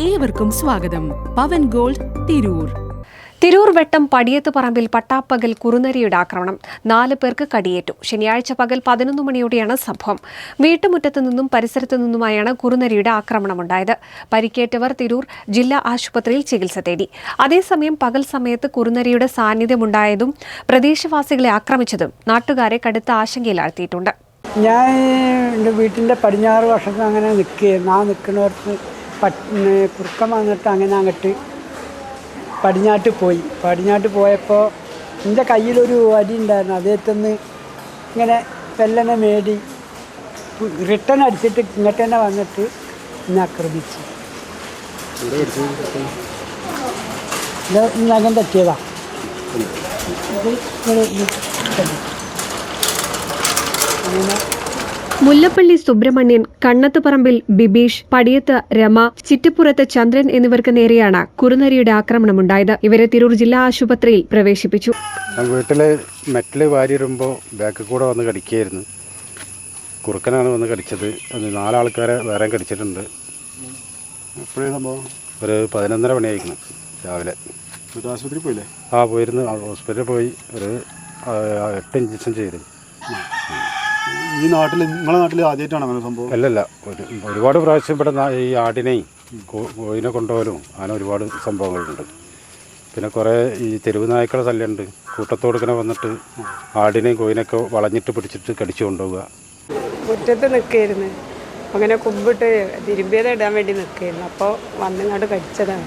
ഏവർക്കും സ്വാഗതം. പവൻ ഗോൾഡ്, തിരൂർ. തിരൂർ വെട്ടം പടിയത്ത് പറമ്പിൽ പട്ടാപ്പകൽ കുറുനരിയുടെ ആക്രമണം. 4 പേർക്ക് കടിയേറ്റു. ശനിയാഴ്ച പകൽ 11 മണിയോടെയാണ് സംഭവം. വീട്ടുമുറ്റത്തു നിന്നും പരിസരത്തു നിന്നുമായാണ് കുറുനരിയുടെ ആക്രമണമുണ്ടായത്. പരിക്കേറ്റവർ തിരൂർ ജില്ലാ ആശുപത്രിയിൽ ചികിത്സ തേടി. അതേസമയം പകൽ സമയത്ത് കുറുനരിയുടെ സാന്നിധ്യമുണ്ടായതും പ്രദേശവാസികളെ ആക്രമിച്ചതും നാട്ടുകാരെ കടുത്ത ആശങ്കയിലാഴ്ത്തിയിട്ടുണ്ട്. ഞാൻ എൻ്റെ വീട്ടിൻ്റെ പടിഞ്ഞാറ് വശത്ത് അങ്ങനെ നിൽക്കുകയായിരുന്നു. ആ നിൽക്കുന്നവർക്ക് കുറുക്കം വന്നിട്ട് അങ്ങനെ അങ്ങോട്ട് പടിഞ്ഞാട്ട് പോയപ്പോൾ എൻ്റെ കയ്യിലൊരു വടി ഉണ്ടായിരുന്നു. അദ്ദേഹത്തിന്ന് ഇങ്ങനെ വെല്ലനെ മേടി റിട്ടേൺ അടിച്ചിട്ട് ഇങ്ങോട്ട് തന്നെ വന്നിട്ട് എന്നെ ആക്രമിച്ചു. നഖം തട്ടിയതാ. മുല്ലപ്പള്ളി സുബ്രഹ്മണ്യൻ, കണ്ണത്ത് പറമ്പിൽ ബിബീഷ്, പടിയത്ത് രമ, ചിറ്റപ്പുറത്ത് ചന്ദ്രൻ എന്നിവർക്ക് നേരെയാണ് കുറുനരിയുടെ ആക്രമണമുണ്ടായത്. ഇവരെ തിരൂർ ജില്ലാ ആശുപത്രിയിൽ പ്രവേശിപ്പിച്ചു. വീട്ടില് മെറ്റല് വാരിയിടുമ്പോൾ ബാക്കിൽ കൂടെ വന്ന് കടിക്കുകയായിരുന്നു. കുറുക്കനാണ് വന്ന് കടിച്ചത്. 4 ആൾക്കാരെ വേറെ കടിച്ചിട്ടുണ്ട്. എപ്പോഴേ സംഭവം? ഒരു 11:30 മണിയായിരിക്കണം രാവിലെ. ആശുപത്രിയിൽ പോയില്ലേ? പോയിരുന്നു. ഹോസ്പിറ്റലിൽ പോയി ഒരു 8 ഇഞ്ചക്ഷൻ ചെയ്തു. ഈ നാട്ടിൽ, നിങ്ങളുടെ നാട്ടിൽ ആദ്യമായിട്ടാണ് അങ്ങനെ സംഭവം? അല്ലല്ല, ഒരുപാട് പ്രാവശ്യം ഇവിടെ ഈ ആടിനെയും കോഴിനെ കൊണ്ടുപോലും അങ്ങനെ ഒരുപാട് സംഭവങ്ങളുണ്ട്. പിന്നെ കുറേ ഈ തെരുവ് നായ്ക്കളുടെ ശല്യമുണ്ട്. കൂട്ടത്തോടുക്കനെ വന്നിട്ട് ആടിനെയും കോഴിനെയൊക്കെ വളഞ്ഞിട്ട് പിടിച്ചിട്ട് കടിച്ചു കൊണ്ടുപോവുക. മുറ്റത്ത് നിൽക്കുകയായിരുന്നു. അങ്ങനെ കുമ്പിട്ട് തിരുമ്പിയത് ഇടാൻ വേണ്ടി നിൽക്കുകയായിരുന്നു. അപ്പോൾ വന്നിങ്ങോട്ട് കടിച്ചതാണ്.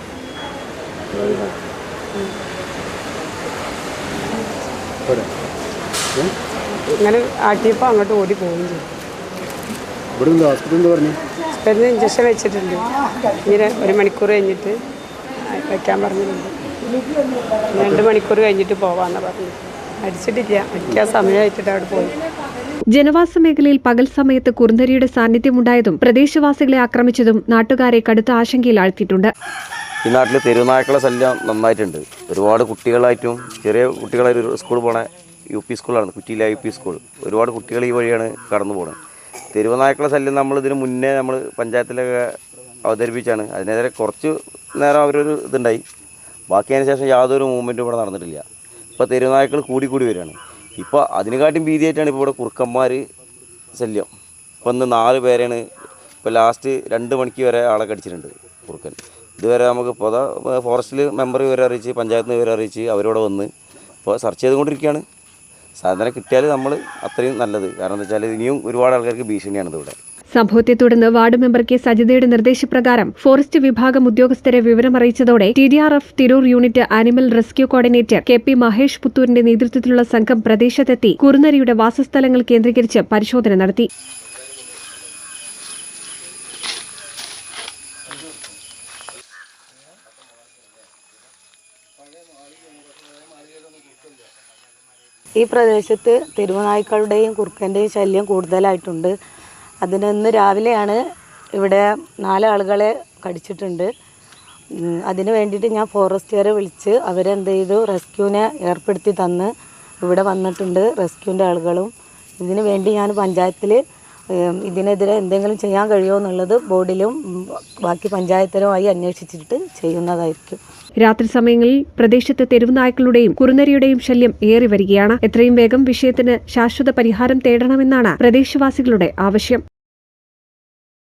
ഇങ്ങനെ ആട്ടിയപ്പോൾ അങ്ങോട്ട് ഓടി പോവുകയും ചെയ്തു. ഹോസ്പിറ്റലിൽ ഇഞ്ചക്ഷൻ വെച്ചിട്ടുണ്ട്. ഇങ്ങനെ 1 മണിക്കൂർ കഴിഞ്ഞിട്ട് വയ്ക്കാൻ പറഞ്ഞിട്ടുണ്ട്. 2 മണിക്കൂർ കഴിഞ്ഞിട്ട് പോവാമെന്നാണ് പറഞ്ഞത്. അടിച്ചിട്ടില്ല, അടിക്കാൻ സമയമായിട്ടിട്ട് അവിടെ പോയി. ജനവാസ മേഖലയിൽ പകൽ സമയത്ത് കുറുനരിയുടെ സാന്നിധ്യമുണ്ടായതും പ്രദേശവാസികളെ ആക്രമിച്ചതും നാട്ടുകാരെ കടുത്ത ആശങ്കയിലാഴ്ത്തിയിട്ടുണ്ട്. ഈ നാട്ടിൽ തെരുവുനായ്ക്കളുടെ ശല്യം നന്നായിട്ടുണ്ട്. ഒരുപാട് കുട്ടികളായിട്ടും ചെറിയ കുട്ടികളായിട്ട് സ്കൂൾ പോണ UP സ്കൂളാണ്, കുറ്റിയിലെ UP സ്കൂൾ. ഒരുപാട് കുട്ടികൾ ഈ വഴിയാണ് കടന്നു പോകുന്നത്. തെരുവുനായ്ക്കളുടെ ശല്യം ഇതിന് മുന്നേ നമ്മൾ പഞ്ചായത്തിലൊക്കെ അവതരിപ്പിച്ചാണ്. അതിനെതിരെ കുറച്ച് നേരം അവരൊരു ഇതുണ്ടായി. ബാക്കി അതിന് ശേഷം യാതൊരു മൂവ്മെൻറ്റും ഇവിടെ നടന്നിട്ടില്ല. ഇപ്പോൾ തെരുവുനായ്ക്കൾ കൂടി വരികയാണ്. ഇപ്പോൾ അതിനെക്കാട്ടും ഭീതിയായിട്ടാണ് ഇപ്പോൾ ഇവിടെ കുറുക്കന്മാർ ശല്യം. ഇപ്പോൾ ഇന്ന് 4 പേരെയാണ്. ഇപ്പോൾ ലാസ്റ്റ് 2 മണിക്ക് വരെ ആളെ കടിച്ചിട്ടുണ്ട് കുറുക്കൻ. ഇതുവരെ നമുക്ക് ഇപ്പോൾ ഫോറസ്റ്റിൽ മെമ്പർ വിവരം അറിയിച്ച്, പഞ്ചായത്തിന് വിവരം അറിയിച്ച് അവരോട് വന്ന് ഇപ്പോൾ സെർച്ച് ചെയ്തുകൊണ്ടിരിക്കുകയാണ്. സാധനം കിട്ടിയാൽ നമ്മൾ അത്രയും നല്ലത്. കാരണം എന്താ വെച്ചാൽ ഇനിയും ഒരുപാട് ആൾക്കാർക്ക് ഭീഷണിയാണ് ഇവിടെ. സംഭവത്തെ തുടർന്ന് വാർഡ് മെമ്പർ കെ സജിതയുടെ നിർദ്ദേശപ്രകാരം ഫോറസ്റ്റ് വിഭാഗം ഉദ്യോഗസ്ഥരെ വിവരമറിയിച്ചതോടെ TDRF Tirur unit animal rescue coordinator KP Mahesh പുത്തൂരിന്റെ നേതൃത്വത്തിലുള്ള സംഘം പ്രദേശത്തെത്തി കുറുനരിയുടെ വാസസ്ഥലങ്ങൾ കേന്ദ്രീകരിച്ച് പരിശോധന നടത്തി. ഈ പ്രദേശത്ത് തെരുവുനായ്ക്കളുടെയും കുറുക്കൻ്റെയും ശല്യം കൂടുതലായിട്ടുണ്ട്. ഇന്ന് രാവിലെയാണ് ഇവിടെ 4 ആളുകളെ കടിച്ചിട്ടുണ്ട്. അതിന് വേണ്ടിയിട്ട് ഞാൻ ഫോറസ്റ്റുകാരെ വിളിച്ച് അവരെന്ത് ചെയ്തു, റെസ്ക്യൂവിനെ ഏർപ്പെടുത്തി തന്ന് ഇവിടെ വന്നിട്ടുണ്ട് റെസ്ക്യൂവിൻ്റെ ആളുകളും. ഇതിന് വേണ്ടി ഞാൻ പഞ്ചായത്തിൽ ഇതിനെതിരെ എന്തെങ്കിലും ചെയ്യാൻ കഴിയുമോ എന്നുള്ളത് ബോർഡിലും ബാക്കി പഞ്ചായത്തിലുമായി അന്വേഷിച്ചിട്ട് ചെയ്യുന്നതായിരിക്കും. രാത്രി സമയങ്ങളിൽ പ്രദേശത്ത് തെരുവുനായ്ക്കളുടെയും കുറുനരിയുടെയും ശല്യം ഏറി വരികയാണ്. എത്രയും വേഗം വിഷയത്തിന് ശാശ്വത പരിഹാരം തേടണമെന്നാണ് പ്രദേശവാസികളുടെ ആവശ്യം.